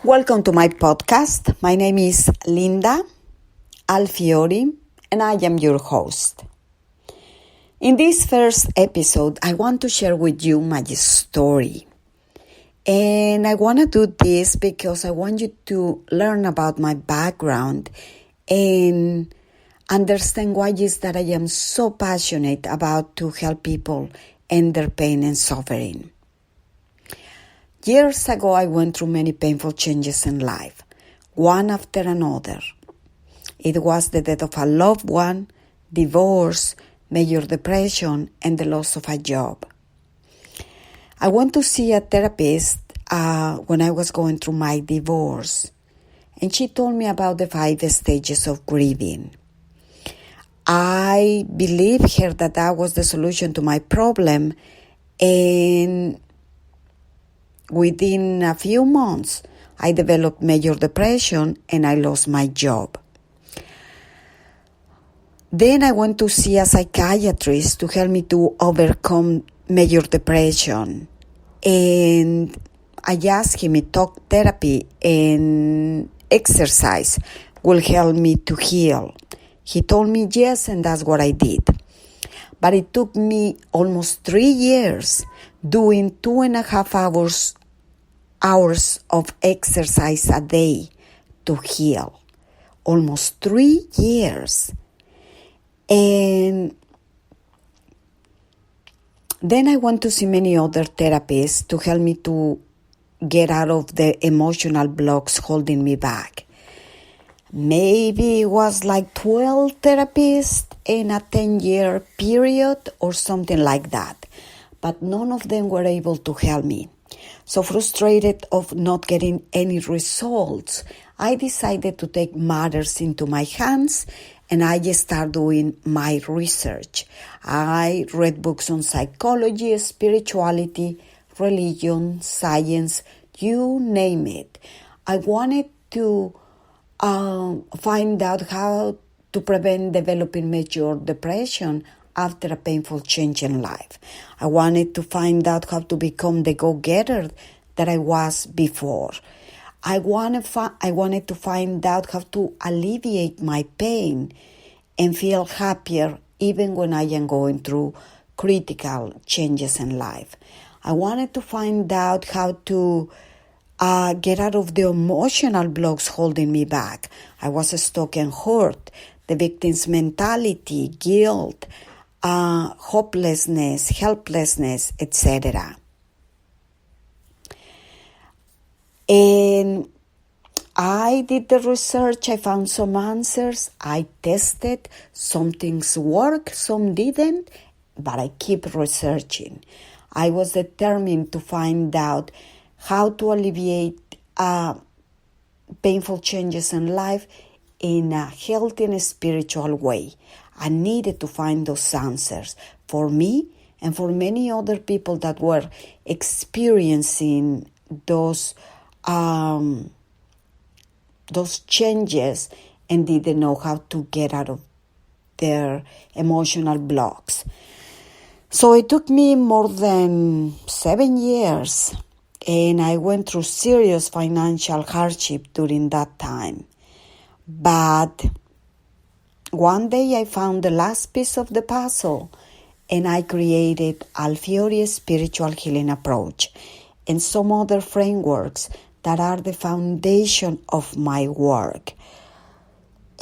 Welcome to my podcast. My name is Linda Alfieri, and I am your host. In this first episode, I want to share with you my story. And I want to do this because I want you to learn about my background and understand why it is that I am so passionate about to help people end their pain and suffering. Years ago, I went through many painful changes in life, one after another. It was the death of a loved one, divorce, major depression, and the loss of a job. I went to see a therapist when I was going through my divorce, and she told me about the 5 stages of grieving. I believed her that was the solution to my problem, and within a few months, I developed major depression and I lost my job. Then I went to see a psychiatrist to help me to overcome major depression. And I asked him if talk therapy and exercise will help me to heal. He told me yes, and that's what I did. But it took me almost 3 years doing 2.5 hours of exercise a day to heal. Almost 3 years. And then I went to see many other therapists to help me to get out of the emotional blocks holding me back. Maybe it was like 12 therapists in a 10-year period or something like that. But none of them were able to help me. So frustrated of not getting any results, I decided to take matters into my hands and I just started doing my research. I read books on psychology, spirituality, religion, science, you name it. I wanted to find out how to prevent developing major depression after a painful change in life. I wanted to find out how to become the go-getter that I was before. I wanted to find out how to alleviate my pain and feel happier even when I am going through critical changes in life. I wanted to find out how to get out of the emotional blocks holding me back. I was stuck and hurt, the victim's mentality, guilt, hopelessness, helplessness, etc. And I did the research, I found some answers, I tested, some things worked, some didn't, but I keep researching. I was determined to find out how to alleviate painful changes in life in a healthy and spiritual way. I needed to find those answers for me and for many other people that were experiencing those changes and didn't know how to get out of their emotional blocks. So it took me more than 7 years, and I went through serious financial hardship during that time. But one day I found the last piece of the puzzle and I created Alfieri's spiritual healing approach and some other frameworks that are the foundation of my work.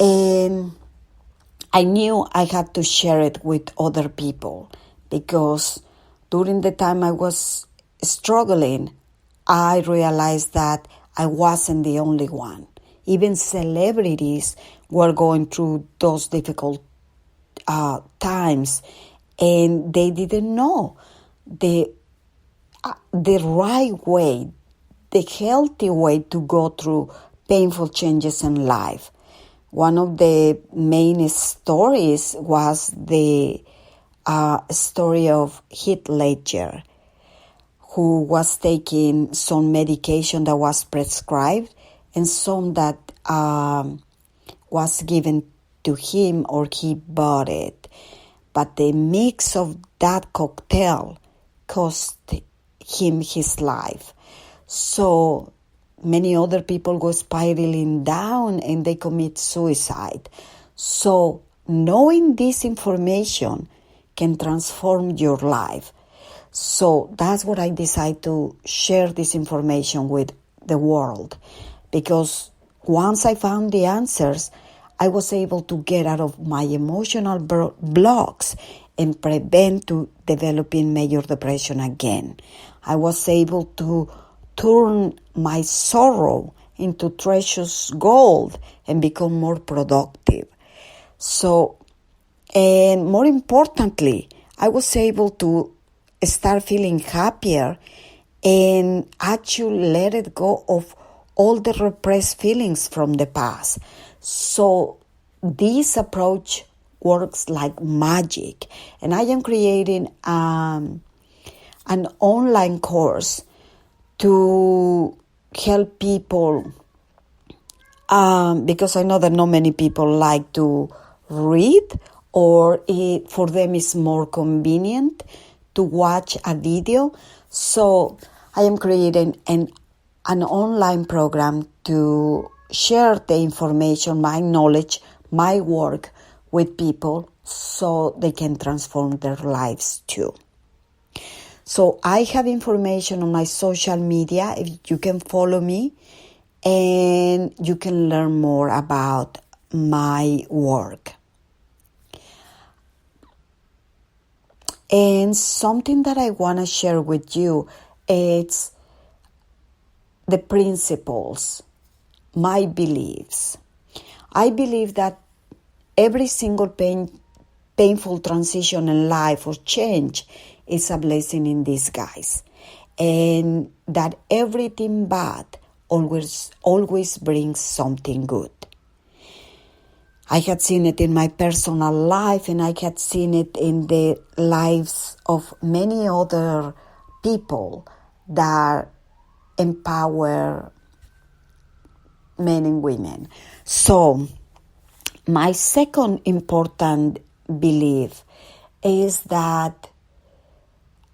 And I knew I had to share it with other people because during the time I was struggling, I realized that I wasn't the only one. Even celebrities were going through those difficult times, and they didn't know the right way, the healthy way to go through painful changes in life. One of the main stories was the story of Heath Ledger, who was taking some medication that was prescribed and some that was given to him or he bought it. But the mix of that cocktail cost him his life. So many other people go spiraling down and they commit suicide. So knowing this information can transform your life. So that's what I decided to share this information with the world, because once I found the answers, I was able to get out of my emotional blocks and prevent to developing major depression again. I was able to turn my sorrow into precious gold and become more productive. So, and more importantly, I was able to start feeling happier and actually let it go of all the repressed feelings from the past. So this approach works like magic, and I am creating an online course to help people, because I know that not many people like to read, or for them it's more convenient to watch a video. So I am creating an online program to share the information, my knowledge, my work with people so they can transform their lives too. So I have information on my social media. If you can follow me and you can learn more about my work. And something that I want to share with you, it's the principles, my beliefs. I believe that every single painful transition in life or change is a blessing in disguise, and that everything bad always brings something good. I had seen it in my personal life, and I had seen it in the lives of many other people that empower men and women. So my second important belief is that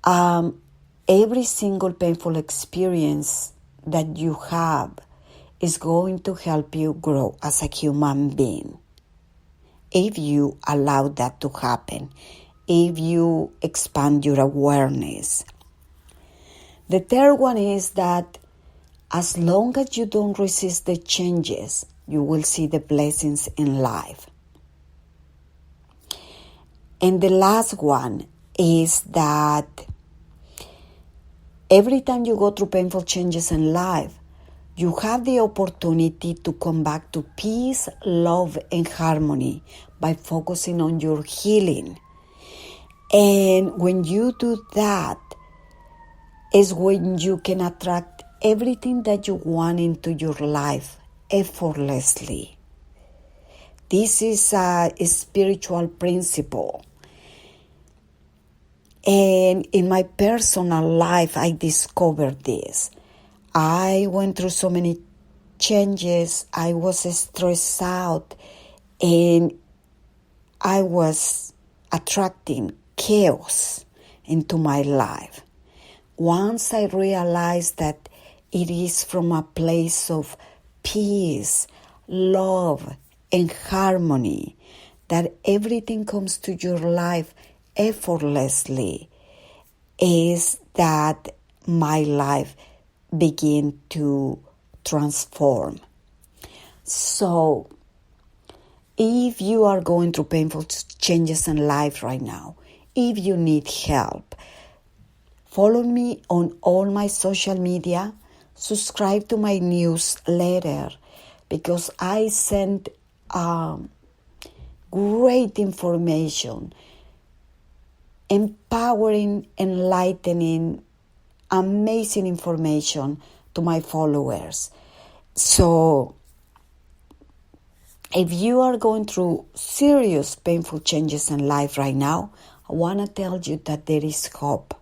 every single painful experience that you have is going to help you grow as a human being, if you allow that to happen, if you expand your awareness. The third one is that as long as you don't resist the changes, you will see the blessings in life. And the last one is that every time you go through painful changes in life, you have the opportunity to come back to peace, love, and harmony by focusing on your healing. And when you do that, is when you can attract everything that you want into your life effortlessly. This is a spiritual principle. And in my personal life, I discovered this. I went through so many changes. I was stressed out, and I was attracting chaos into my life. Once I realized that it is from a place of peace, love, and harmony that everything comes to your life effortlessly, is that my life began to transform. So if you are going through painful changes in life right now, if you need help, follow me on all my social media, subscribe to my newsletter, because I send great information, empowering, enlightening, amazing information to my followers. So if you are going through serious painful changes in life right now, I want to tell you that there is hope.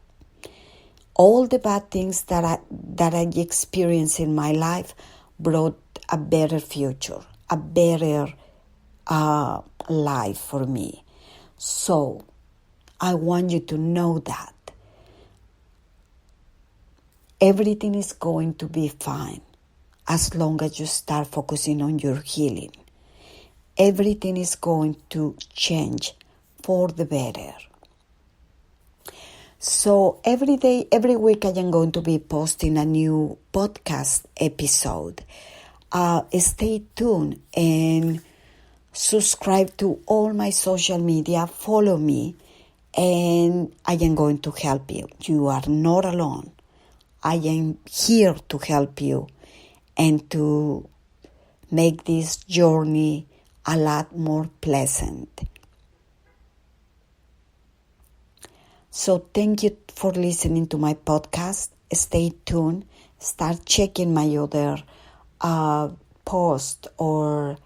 All the bad things that I experienced in my life brought a better future, a better life for me. So I want you to know that everything is going to be fine. as long as you start focusing on your healing. Everything is going to change for the better. So every day, every week, I am going to be posting a new podcast episode. Stay tuned and subscribe to all my social media. Follow me, and I am going to help you. You are not alone. I am here to help you and to make this journey a lot more pleasant. So thank you for listening to my podcast. Stay tuned. Start checking my other post or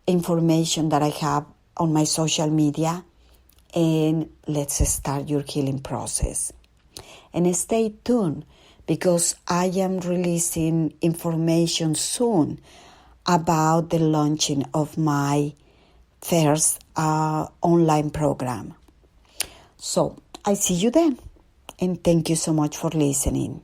information that I have on my social media. And let's start your healing process. And stay tuned because I am releasing information soon about the launching of my first online program. So I see you then, and thank you so much for listening.